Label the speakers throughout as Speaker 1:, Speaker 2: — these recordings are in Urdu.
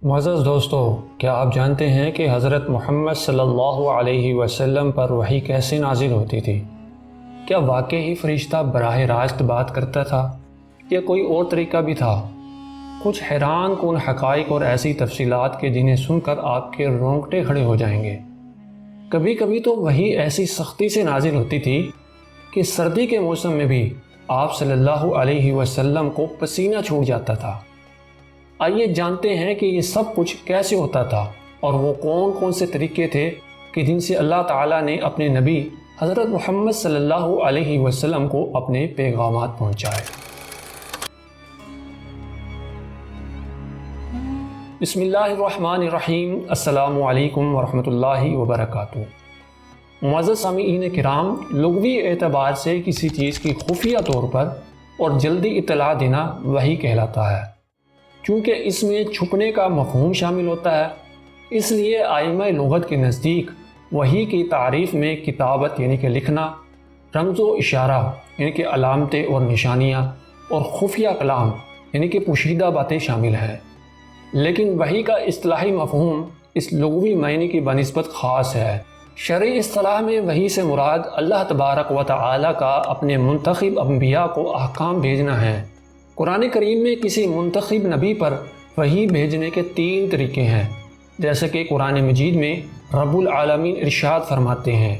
Speaker 1: معزز دوستو، کیا آپ جانتے ہیں کہ حضرت محمد صلی اللہ علیہ وسلم پر وحی کیسے نازل ہوتی تھی؟ کیا واقعی فرشتہ براہ راست بات کرتا تھا یا کوئی اور طریقہ بھی تھا؟ کچھ حیران کن حقائق اور ایسی تفصیلات کے جنہیں سن کر آپ کے رونگٹے کھڑے ہو جائیں گے۔ کبھی کبھی تو وحی ایسی سختی سے نازل ہوتی تھی کہ سردی کے موسم میں بھی آپ صلی اللہ علیہ وسلم کو پسینہ چھوٹ جاتا تھا۔ آئیے جانتے ہیں کہ یہ سب کچھ کیسے ہوتا تھا اور وہ کون کون سے طریقے تھے کہ جن سے اللہ تعالیٰ نے اپنے نبی حضرت محمد صلی اللہ علیہ وسلم کو اپنے پیغامات پہنچائے۔ بسم اللہ الرحمن الرحیم۔ السلام علیکم ورحمۃ اللہ وبرکاتہ۔ معزز سامعین کرام، لغوی اعتبار سے کسی چیز کی خفیہ طور پر اور جلدی اطلاع دینا وحی کہلاتا ہے۔ چونکہ اس میں چھپنے کا مفہوم شامل ہوتا ہے، اس لیے ائمہ لغت کے نزدیک وحی کی تعریف میں کتابت یعنی کہ لکھنا، رمز و اشارہ یعنی کہ علامتیں اور نشانیاں، اور خفیہ کلام یعنی کہ پوشیدہ باتیں شامل ہیں۔ لیکن وحی کا اصطلاحی مفہوم اس لغوی معنی کی بنسبت خاص ہے۔ شرعی اصطلاح میں وحی سے مراد اللہ تبارک و تعالی کا اپنے منتخب انبیاء کو احکام بھیجنا ہے۔ قرآن کریم میں کسی منتخب نبی پر وحی بھیجنے کے 3 طریقے ہیں، جیسے کہ قرآن مجید میں رب العالمین ارشاد فرماتے ہیں: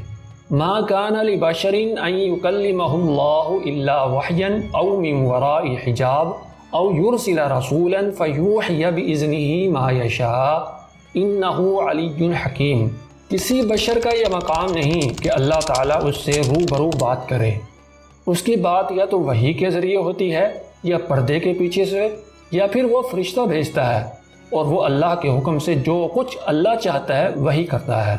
Speaker 1: ما کان لبشر ان یکلمہ اللہ الا وحیا او من وراء حجاب او یرسل رسولا فیوحی باذنہ ما یشاء انہ علی حکیم۔ کسی بشر کا یہ مقام نہیں کہ اللہ تعالیٰ اس سے روبرو بات کرے۔ اس کی بات یا تو وحی کے ذریعے ہوتی ہے یا پردے کے پیچھے سے، یا پھر وہ فرشتہ بھیجتا ہے اور وہ اللہ کے حکم سے جو کچھ اللہ چاہتا ہے وہی کرتا ہے۔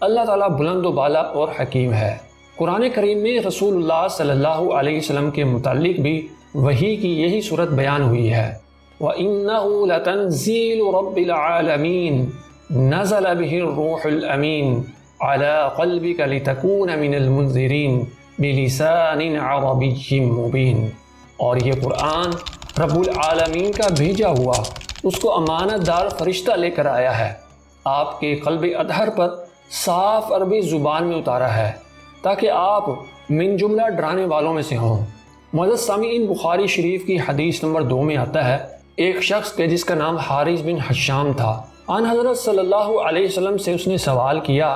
Speaker 1: اللہ تعالیٰ بلند و بالا اور حکیم ہے۔ قرآن کریم میں رسول اللہ صلی اللہ علیہ وسلم کے متعلق بھی وحی کی یہی صورت بیان ہوئی ہے۔ وَإِنَّهُ لَتَنزِيلُ رَبِّ الْعَالَمِينَ نَزَلَ بِهِ الرُّوحُ الْأَمِينُ عَلَى قَلْبِكَ لِتَكُونَ مِنَ الْمُنذِرِينَ بِلِسَانٍ عَرَبِيٍّ مُبِينٍ۔ اور یہ قرآن رب العالمین کا بھیجا ہوا اس کو امانت دار فرشتہ لے کر آیا ہے، آپ کے قلب اطہر پر صاف عربی زبان میں اتارا ہے تاکہ آپ من جملہ ڈرانے والوں میں سے ہوں۔ معزز سامعین، بخاری شریف کی حدیث نمبر 2 میں آتا ہے، ایک شخص کے جس کا نام حارث بن حشام تھا، آن حضرت صلی اللہ علیہ وسلم سے اس نے سوال کیا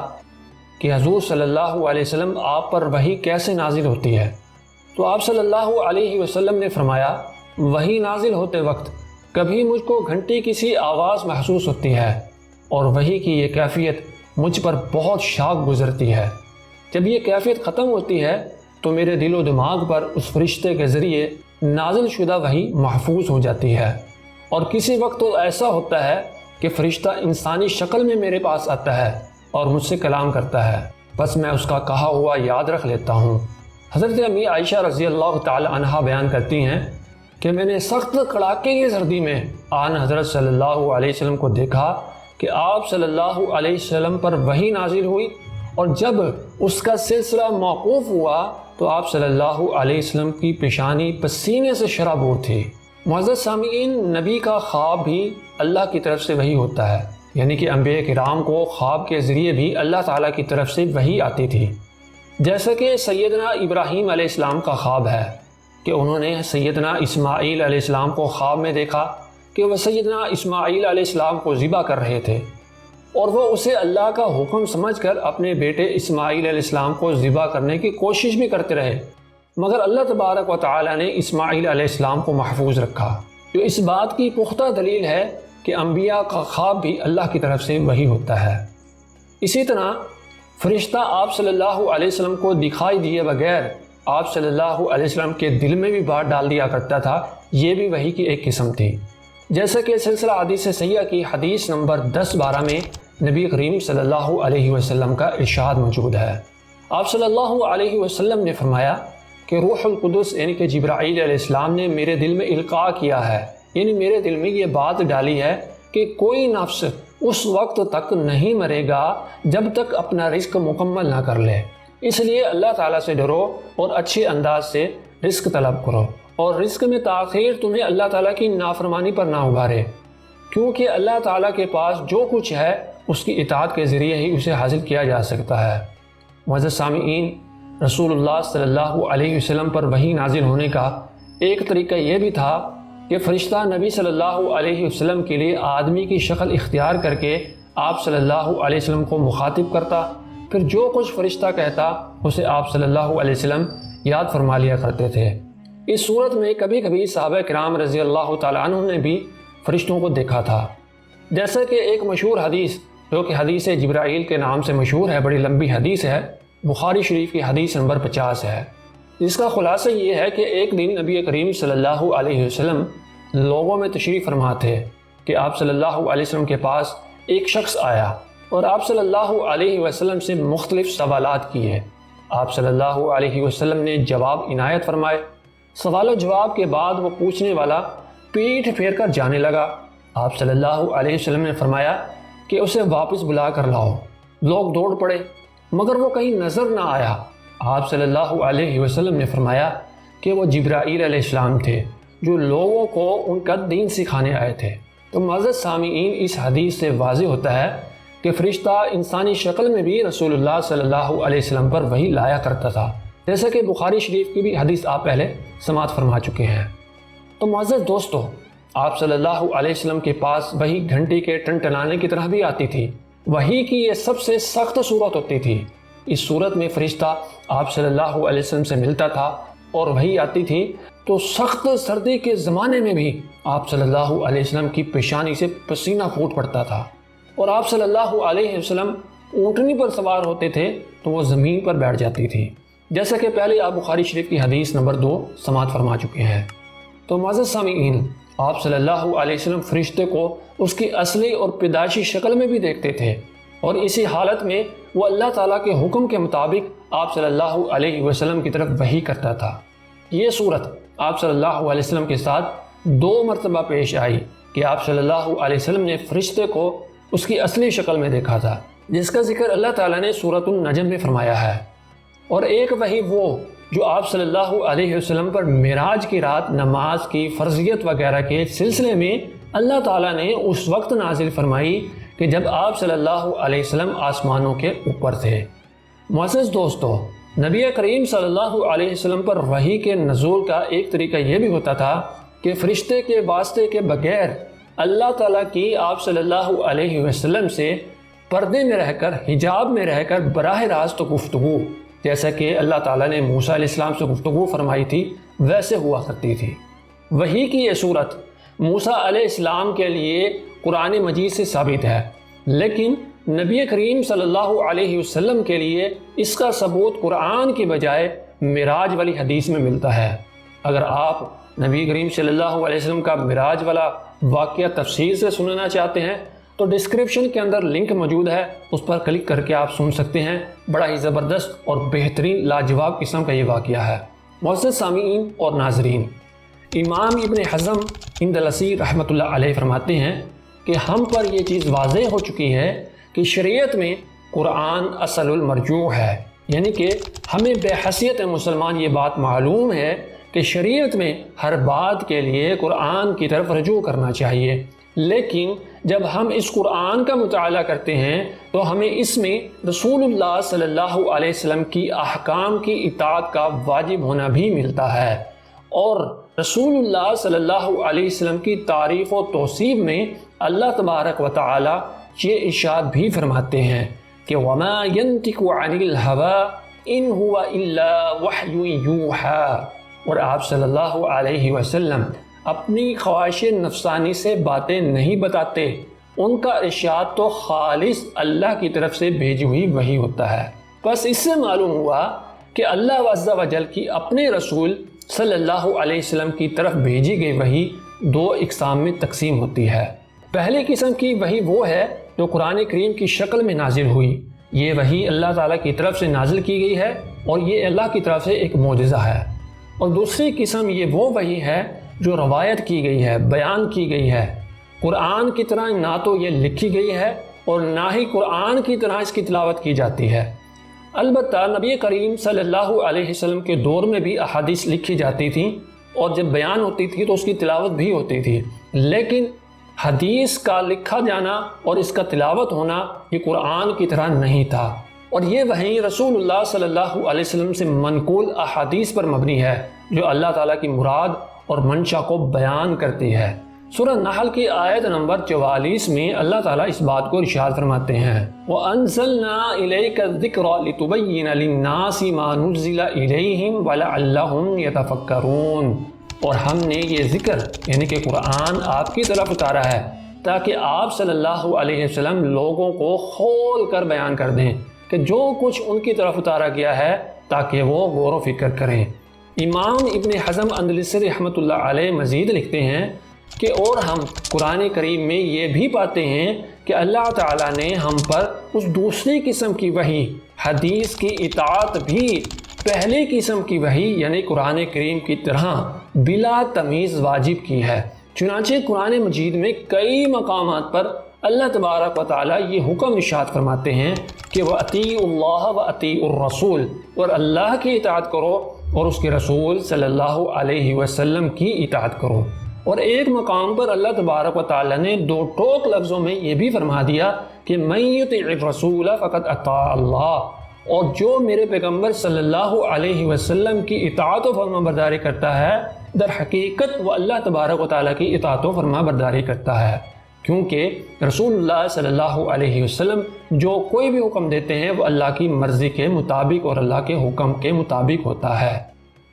Speaker 1: کہ حضور صلی اللہ علیہ وسلم آپ پر وحی کیسے نازل ہوتی ہے؟ تو آپ صلی اللہ علیہ وسلم نے فرمایا، وحی نازل ہوتے وقت کبھی مجھ کو گھنٹی کی سی آواز محسوس ہوتی ہے اور وحی کی یہ کیفیت مجھ پر بہت شاق گزرتی ہے۔ جب یہ کیفیت ختم ہوتی ہے تو میرے دل و دماغ پر اس فرشتے کے ذریعے نازل شدہ وحی محفوظ ہو جاتی ہے، اور کسی وقت تو ایسا ہوتا ہے کہ فرشتہ انسانی شکل میں میرے پاس آتا ہے اور مجھ سے کلام کرتا ہے، بس میں اس کا کہا ہوا یاد رکھ لیتا ہوں۔ حضرت امی عائشہ رضی اللہ تعالی عنہا بیان کرتی ہیں کہ میں نے سخت کڑاکے کی سردی میں آن حضرت صلی اللہ علیہ وسلم کو دیکھا کہ آپ صلی اللہ علیہ وسلم پر وحی نازل ہوئی، اور جب اس کا سلسلہ موقوف ہوا تو آپ صلی اللہ علیہ وسلم کی پیشانی پسینے سے شرابور تھی۔ معزز سامعین، نبی کا خواب بھی اللہ کی طرف سے وحی ہوتا ہے، یعنی کہ انبیاء کرام کو خواب کے ذریعے بھی اللہ تعالیٰ کی طرف سے وحی آتی تھی۔ جیسا کہ سیدنا ابراہیم علیہ السلام کا خواب ہے کہ انہوں نے سیدنا اسماعیل علیہ السلام کو خواب میں دیکھا کہ وہ سیدنا اسماعیل علیہ السلام کو ذبح کر رہے تھے، اور وہ اسے اللہ کا حکم سمجھ کر اپنے بیٹے اسماعیل علیہ السلام کو ذبح کرنے کی کوشش بھی کرتے رہے، مگر اللہ تبارک و تعالی نے اسماعیل علیہ السلام کو محفوظ رکھا، جو اس بات کی پختہ دلیل ہے کہ انبیاء کا خواب بھی اللہ کی طرف سے وحی ہوتا ہے۔ اسی طرح فرشتہ آپ صلی اللہ علیہ وسلم کو دکھائی دیے بغیر آپ صلی اللہ علیہ وسلم کے دل میں بھی بات ڈال دیا کرتا تھا، یہ بھی وحی کی ایک قسم تھی۔ جیسا کہ سلسلہ حدیث صحیحہ کی حدیث نمبر 10-12 میں نبی کریم صلی اللہ علیہ وسلم کا ارشاد موجود ہے۔ آپ صلی اللہ علیہ وسلم نے فرمایا کہ روح القدس یعنی کہ جبرائیل علیہ السلام نے میرے دل میں القاء کیا ہے، یعنی میرے دل میں یہ بات ڈالی ہے کہ کوئی نفس اس وقت تک نہیں مرے گا جب تک اپنا رزق مکمل نہ کر لے۔ اس لیے اللہ تعالیٰ سے ڈرو اور اچھے انداز سے رزق طلب کرو، اور رزق میں تاخیر تمہیں اللہ تعالیٰ کی نافرمانی پر نہ ابھارے۔ کیونکہ اللہ تعالیٰ کے پاس جو کچھ ہے اس کی اطاعت کے ذریعے ہی اسے حاصل کیا جا سکتا ہے۔ معزز سامعین، رسول اللہ صلی اللہ علیہ وسلم پر وحی نازل ہونے کا ایک طریقہ یہ بھی تھا کہ فرشتہ نبی صلی اللہ علیہ وسلم کے لیے آدمی کی شکل اختیار کر کے آپ صلی اللہ علیہ وسلم کو مخاطب کرتا، پھر جو کچھ فرشتہ کہتا اسے آپ صلی اللہ علیہ وسلم یاد فرما لیا کرتے تھے۔ اس صورت میں کبھی کبھی صحابہ کرام رضی اللہ تعالیٰ عنہ نے بھی فرشتوں کو دیکھا تھا، جیسا کہ ایک مشہور حدیث جو کہ حدیث جبرائیل کے نام سے مشہور ہے، بڑی لمبی حدیث ہے، بخاری شریف کی حدیث نمبر 50 ہے، جس کا خلاصہ یہ ہے کہ ایک دن نبی کریم صلی اللہ علیہ وسلم لوگوں میں تشریف فرما تھے کہ آپ صلی اللہ علیہ وسلم کے پاس ایک شخص آیا اور آپ صلی اللہ علیہ وسلم سے مختلف سوالات کیے۔ آپ صلی اللہ علیہ وسلم نے جواب عنایت فرمائے۔ سوال و جواب کے بعد وہ پوچھنے والا پیٹھ پھیر کر جانے لگا۔ آپ صلی اللہ علیہ وسلم نے فرمایا کہ اسے واپس بلا کر لاؤ۔ لوگ دوڑ پڑے مگر وہ کہیں نظر نہ آیا۔ آپ صلی اللہ علیہ وسلم نے فرمایا کہ وہ جبرائیل علیہ السلام تھے جو لوگوں کو ان کا دین سکھانے آئے تھے۔ تو معزز سامعین، اس حدیث سے واضح ہوتا ہے کہ فرشتہ انسانی شکل میں بھی رسول اللہ صلی اللہ علیہ وسلم پر وحی لایا کرتا تھا، جیسا کہ بخاری شریف کی بھی حدیث آپ پہلے سماعت فرما چکے ہیں۔ تو معزز دوستو، آپ صلی اللہ علیہ وسلم کے پاس وحی گھنٹی کے ٹنٹنانے کی طرح بھی آتی تھی۔ وحی کی یہ سب سے سخت صورت ہوتی تھی۔ اس صورت میں فرشتہ آپ صلی اللہ علیہ وسلم سے ملتا تھا اور وحی آتی تھی تو سخت سردی کے زمانے میں بھی آپ صلی اللہ علیہ وسلم کی پیشانی سے پسینہ پھوٹ پڑتا تھا، اور آپ صلی اللہ علیہ وسلم اونٹنی پر سوار ہوتے تھے تو وہ زمین پر بیٹھ جاتی تھی، جیسا کہ پہلے آپ بخاری شریف کی حدیث نمبر 2 سماعت فرما چکے ہیں۔ تو معزز سامعین، آپ صلی اللہ علیہ وسلم فرشتے کو اس کی اصلی اور پیدائشی شکل میں بھی دیکھتے تھے، اور اسی حالت میں وہ اللہ تعالیٰ کے حکم کے مطابق آپ صلی اللہ علیہ وسلم کی طرف وحی کرتا تھا۔ یہ صورت آپ صلی اللہ علیہ وسلم کے ساتھ 2 مرتبہ پیش آئی کہ آپ صلی اللہ علیہ وسلم نے فرشتے کو اس کی اصلی شکل میں دیکھا تھا، جس کا ذکر اللہ تعالیٰ نے سورۃ النجم میں فرمایا ہے۔ اور ایک وحی وہ جو آپ صلی اللہ علیہ وسلم پر معراج کی رات نماز کی فرضیت وغیرہ کے سلسلے میں اللہ تعالیٰ نے اس وقت نازل فرمائی کہ جب آپ صلی اللہ علیہ وسلم آسمانوں کے اوپر تھے۔ معزز دوستو، نبی کریم صلی اللہ علیہ وسلم پر وحی کے نزول کا ایک طریقہ یہ بھی ہوتا تھا کہ فرشتے کے واسطے کے بغیر اللہ تعالیٰ کی آپ صلی اللہ علیہ وسلم سے پردے میں رہ کر، حجاب میں رہ کر براہ راست گفتگو، جیسا کہ اللہ تعالیٰ نے موسیٰ علیہ السلام سے گفتگو فرمائی تھی، ویسے ہوا کرتی تھی۔ وحی کی یہ صورت موسیٰ علیہ السلام کے لیے قرآن مجید سے ثابت ہے، لیکن نبی کریم صلی اللہ علیہ وسلم کے لیے اس کا ثبوت قرآن کی بجائے معراج والی حدیث میں ملتا ہے۔ اگر آپ نبی کریم صلی اللہ علیہ وسلم کا معراج والا واقعہ تفصیل سے سننا چاہتے ہیں تو ڈسکرپشن کے اندر لنک موجود ہے، اس پر کلک کر کے آپ سن سکتے ہیں۔ بڑا ہی زبردست اور بہترین لاجواب قسم کا یہ واقعہ ہے۔ معزز سامعین اور ناظرین، امام ابن حزم اندلسی رحمۃ اللہ علیہ فرماتے ہیں کہ ہم پر یہ چیز واضح ہو چکی ہے کہ شریعت میں قرآن اصل المرجوع ہے، یعنی کہ ہمیں بے حیثیت مسلمان یہ بات معلوم ہے کہ شریعت میں ہر بات کے لیے قرآن کی طرف رجوع کرنا چاہیے، لیکن جب ہم اس قرآن کا مطالعہ کرتے ہیں تو ہمیں اس میں رسول اللہ صلی اللہ علیہ وسلم کی احکام کی اطاعت کا واجب ہونا بھی ملتا ہے، اور رسول اللہ صلی اللہ علیہ وسلم کی تعریف و توصیف میں اللہ تبارک و تعالی یہ ارشاد بھی فرماتے ہیں کہ وَمَا يَنْتِقُ عَنِ الْهَوَىٰ إِنْ هُوَ إِلَّا وَحْيٌ يُوحَىٰ، اور آپ صلی اللہ علیہ وسلم اپنی خواہش نفسانی سے باتیں نہیں بتاتے، ان کا ارشاد تو خالص اللہ کی طرف سے بھیجی ہوئی وحی ہوتا ہے۔ بس اس سے معلوم ہوا کہ اللہ عز و جل کی اپنے رسول صلی اللہ علیہ وسلم کی طرف بھیجی گئی وحی 2 اقسام میں تقسیم ہوتی ہے۔ پہلی قسم کی وحی وہ ہے جو قرآن کریم کی شکل میں نازل ہوئی، یہ وحی اللہ تعالیٰ کی طرف سے نازل کی گئی ہے اور یہ اللہ کی طرف سے ایک معجزہ ہے۔ اور دوسری قسم یہ وہ وحی ہے جو روایت کی گئی ہے، بیان کی گئی ہے، قرآن کی طرح نہ تو یہ لکھی گئی ہے اور نہ ہی قرآن کی طرح اس کی تلاوت کی جاتی ہے۔ البتہ نبی کریم صلی اللہ علیہ وسلم کے دور میں بھی احادیث لکھی جاتی تھیں اور جب بیان ہوتی تھی تو اس کی تلاوت بھی ہوتی تھی، لیکن حدیث کا لکھا جانا اور اس کا تلاوت ہونا یہ قرآن کی طرح نہیں تھا، اور یہ وحی رسول اللہ صلی اللہ علیہ وسلم سے منقول احادیث پر مبنی ہے جو اللہ تعالیٰ کی مراد اور منشا کو بیان کرتی ہے۔ سورہ نحل کی آیت نمبر 44 میں اللہ تعالیٰ اس بات کو ارشاد فرماتے ہیں وَأَنزَلْنَا إِلَيْكَ الذِّكْرَ لِتُبَيِّنَ لِلنَّاسِ مَا نُزِّلَ إِلَيْهِمْ وَلَعَلَّهُمْ يَتَفَكَّرُونَ، اور ہم نے یہ ذکر یعنی کہ قرآن آپ کی طرف اتارا ہے تاکہ آپ صلی اللہ علیہ وسلم لوگوں کو کھول کر بیان کر دیں کہ جو کچھ ان کی طرف اتارا گیا ہے تاکہ وہ غور و فکر کریں۔ امام ابن حزم اندلسی رحمۃ اللہ علیہ مزید لکھتے ہیں کہ اور ہم قرآن کریم میں یہ بھی پاتے ہیں کہ اللہ تعالیٰ نے ہم پر اس دوسری قسم کی وحی حدیث کی اطاعت بھی پہلے قسم کی وحی یعنی قرآن کریم کی طرح بلا تمیز واجب کی ہے۔ چنانچہ قرآن مجید میں کئی مقامات پر اللہ تبارک و تعالیٰ یہ حکم ارشاد فرماتے ہیں کہ وَأَطِیعُوا اللَّهَ وَأَطِیعُوا الرَّسُولَ، اور اللہ کی اطاعت کرو اور اس کے رسول صلی اللہ علیہ وسلم کی اطاعت کرو۔ اور ایک مقام پر اللہ تبارک و تعالیٰ نے دو ٹوک لفظوں میں یہ بھی فرما دیا کہ مَن یُطِعِ الرَّسُولَ فَقَدْ أَطَاعَ اللَّهَ، اور جو میرے پیغمبر صلی اللہ علیہ وسلم کی اطاعت و فرما برداری کرتا ہے در حقیقت وہ اللہ تبارک و تعالیٰ کی اطاعت و فرما برداری کرتا ہے، کیونکہ رسول اللہ صلی اللہ علیہ وسلم جو کوئی بھی حکم دیتے ہیں وہ اللہ کی مرضی کے مطابق اور اللہ کے حکم کے مطابق ہوتا ہے۔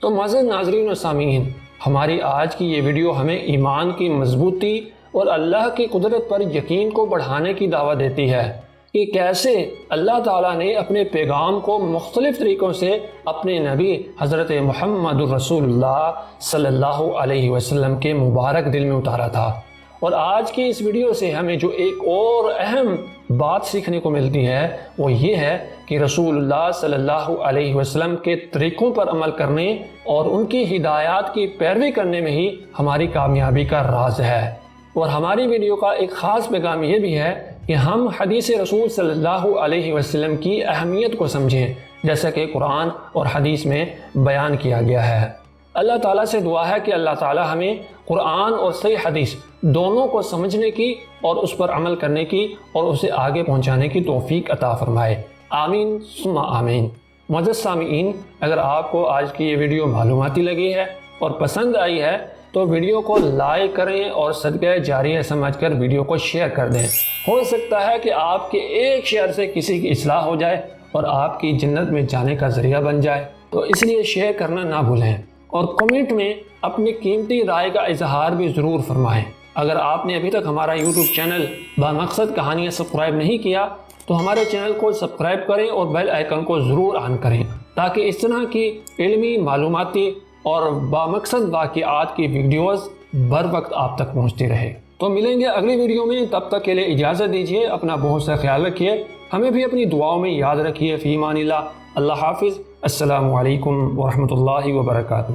Speaker 1: تو معزز ناظرین و سامعین، ہماری آج کی یہ ویڈیو ہمیں ایمان کی مضبوطی اور اللہ کی قدرت پر یقین کو بڑھانے کی دعوت دیتی ہے کہ کیسے اللہ تعالیٰ نے اپنے پیغام کو مختلف طریقوں سے اپنے نبی حضرت محمد الرسول اللہ صلی اللہ علیہ وسلم کے مبارک دل میں اتارا تھا۔ اور آج کی اس ویڈیو سے ہمیں جو ایک اور اہم بات سیکھنے کو ملتی ہے وہ یہ ہے کہ رسول اللہ صلی اللہ علیہ وسلم کے طریقوں پر عمل کرنے اور ان کی ہدایات کی پیروی کرنے میں ہی ہماری کامیابی کا راز ہے۔ اور ہماری ویڈیو کا ایک خاص پیغام یہ بھی ہے کہ ہم حدیث رسول صلی اللہ علیہ وسلم کی اہمیت کو سمجھیں جیسا کہ قرآن اور حدیث میں بیان کیا گیا ہے۔ اللہ تعالیٰ سے دعا ہے کہ اللہ تعالیٰ ہمیں قرآن اور صحیح حدیث دونوں کو سمجھنے کی اور اس پر عمل کرنے کی اور اسے آگے پہنچانے کی توفیق عطا فرمائے، آمین ثم آمین۔ معزز سامعین، اگر آپ کو آج کی یہ ویڈیو معلوماتی لگی ہے اور پسند آئی ہے تو ویڈیو کو لائک کریں اور صدقہ جاریہ سمجھ کر ویڈیو کو شیئر کر دیں۔ ہو سکتا ہے کہ آپ کے ایک شیئر سے کسی کی اصلاح ہو جائے اور آپ کی جنت میں جانے کا ذریعہ بن جائے، تو اس لیے شیئر کرنا نہ بھولیں، اور کمنٹ میں اپنی قیمتی رائے کا اظہار بھی ضرور فرمائیں۔ اگر آپ نے ابھی تک ہمارا یوٹیوب چینل بامقصد کہانیاں سبسکرائب نہیں کیا تو ہمارے چینل کو سبسکرائب کریں اور بیل آئیکن کو ضرور آن کریں تاکہ اس طرح کی علمی، معلوماتی اور بامقصد واقعات کی ویڈیوز بر وقت آپ تک پہنچتی رہے۔ تو ملیں گے اگلی ویڈیو میں، تب تک کے لیے اجازت دیجیے، اپنا بہت سا خیال رکھیے، ہمیں بھی اپنی دعاؤں میں یاد رکھیے۔ فی امان اللہ، اللہ حافظ، السلام علیکم ورحمۃ اللہ وبرکاتہ۔